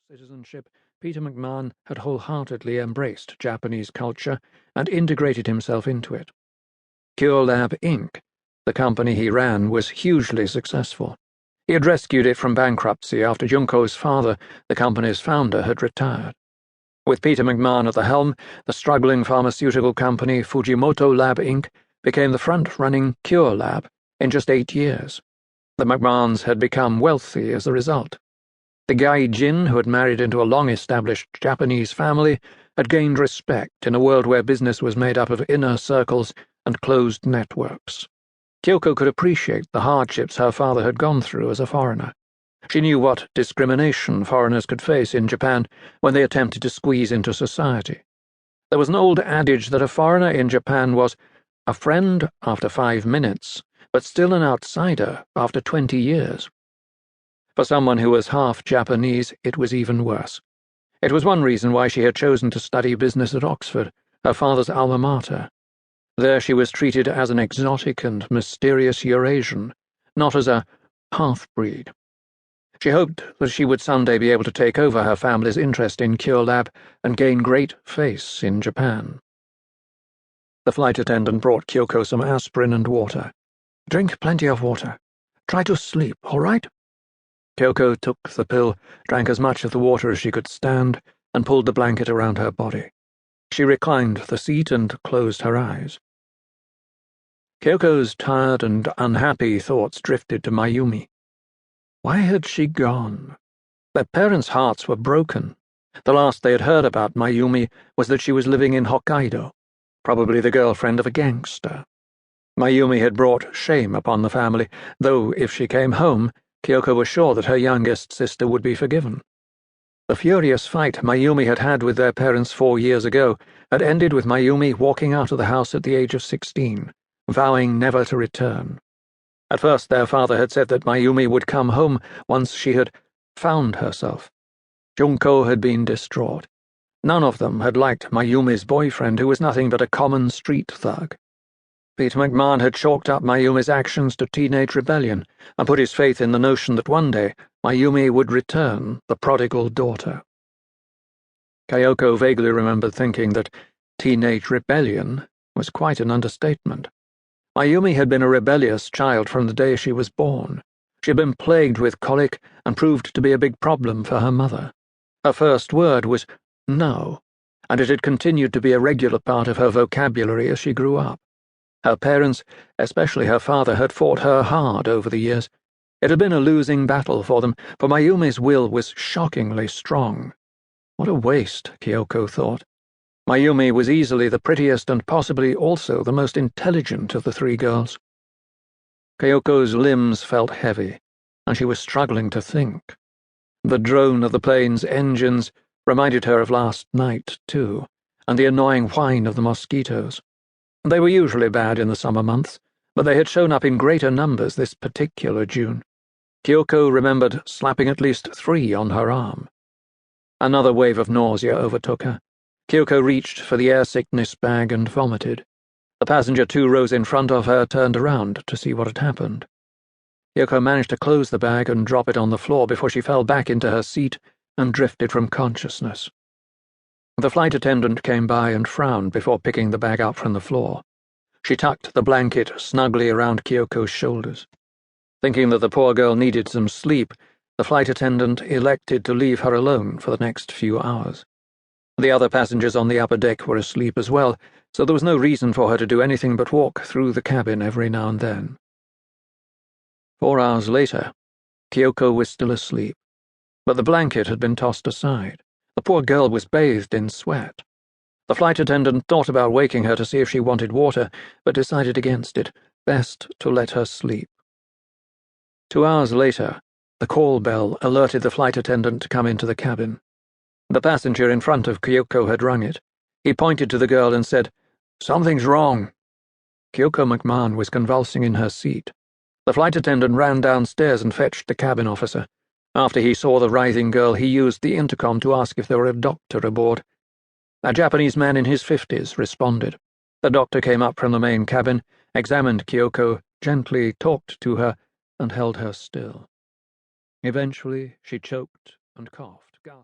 citizenship, Peter McMahon had wholeheartedly embraced Japanese culture and integrated himself into it. Cure Lab Inc., the company he ran, was hugely successful. He had rescued it from bankruptcy after Junko's father, the company's founder, had retired. With Peter McMahon at the helm, the struggling pharmaceutical company Fujimoto Lab Inc. became the front-running Cure Lab in just 8 years. The McMahons had become wealthy as a result. The gaijin, who had married into a long-established Japanese family, had gained respect in a world where business was made up of inner circles and closed networks. Kyoko could appreciate the hardships her father had gone through as a foreigner. She knew what discrimination foreigners could face in Japan when they attempted to squeeze into society. There was an old adage that a foreigner in Japan was a friend after 5 minutes, but still an outsider after 20 years. For someone who was half Japanese, it was even worse. It was one reason why she had chosen to study business at Oxford, her father's alma mater. There she was treated as an exotic and mysterious Eurasian, not as a half-breed. She hoped that she would someday be able to take over her family's interest in Cure Lab and gain great face in Japan. The flight attendant brought Kyoko some aspirin and water. "Drink plenty of water. Try to sleep, all right?" Kyoko took the pill, drank as much of the water as she could stand, and pulled the blanket around her body. She reclined the seat and closed her eyes. Kyoko's tired and unhappy thoughts drifted to Mayumi. Why had she gone? Their parents' hearts were broken. The last they had heard about Mayumi was that she was living in Hokkaido, probably the girlfriend of a gangster. Mayumi had brought shame upon the family, though if she came home, Kyoko was sure that her youngest sister would be forgiven. The furious fight Mayumi had had with their parents 4 years ago had ended with Mayumi walking out of the house at the age of 16, vowing never to return. At first their father had said that Mayumi would come home once she had found herself. Junko had been distraught. None of them had liked Mayumi's boyfriend, who was nothing but a common street thug. Peter McMahon had chalked up Mayumi's actions to teenage rebellion and put his faith in the notion that one day Mayumi would return, the prodigal daughter. Kyoko vaguely remembered thinking that teenage rebellion was quite an understatement. Mayumi had been a rebellious child from the day she was born. She had been plagued with colic and proved to be a big problem for her mother. Her first word was no, and it had continued to be a regular part of her vocabulary as she grew up. Her parents, especially her father, had fought her hard over the years. It had been a losing battle for them, for Mayumi's will was shockingly strong. What a waste, Kyoko thought. Mayumi was easily the prettiest and possibly also the most intelligent of the 3 girls. Kyoko's limbs felt heavy, and she was struggling to think. The drone of the plane's engines reminded her of last night, too, and the annoying whine of the mosquitoes. They were usually bad in the summer months, but they had shown up in greater numbers this particular June. Kyoko remembered slapping at least 3 on her arm. Another wave of nausea overtook her. Kyoko reached for the air sickness bag and vomited. The passenger 2 rows in front of her turned around to see what had happened. Kyoko managed to close the bag and drop it on the floor before she fell back into her seat and drifted from consciousness. The flight attendant came by and frowned before picking the bag up from the floor. She tucked the blanket snugly around Kyoko's shoulders. Thinking that the poor girl needed some sleep, the flight attendant elected to leave her alone for the next few hours. The other passengers on the upper deck were asleep as well, so there was no reason for her to do anything but walk through the cabin every now and then. 4 hours later, Kyoko was still asleep, but the blanket had been tossed aside. The poor girl was bathed in sweat. The flight attendant thought about waking her to see if she wanted water, but decided against it. Best to let her sleep. 2 hours later, the call bell alerted the flight attendant to come into the cabin. The passenger in front of Kyoko had rung it. He pointed to the girl and said, "Something's wrong." Kyoko McMahon was convulsing in her seat. The flight attendant ran downstairs and fetched the cabin officer. After he saw the writhing girl, he used the intercom to ask if there were a doctor aboard. A Japanese man in his 50s responded. The doctor came up from the main cabin, examined Kyoko, gently talked to her, and held her still. Eventually, she choked and coughed.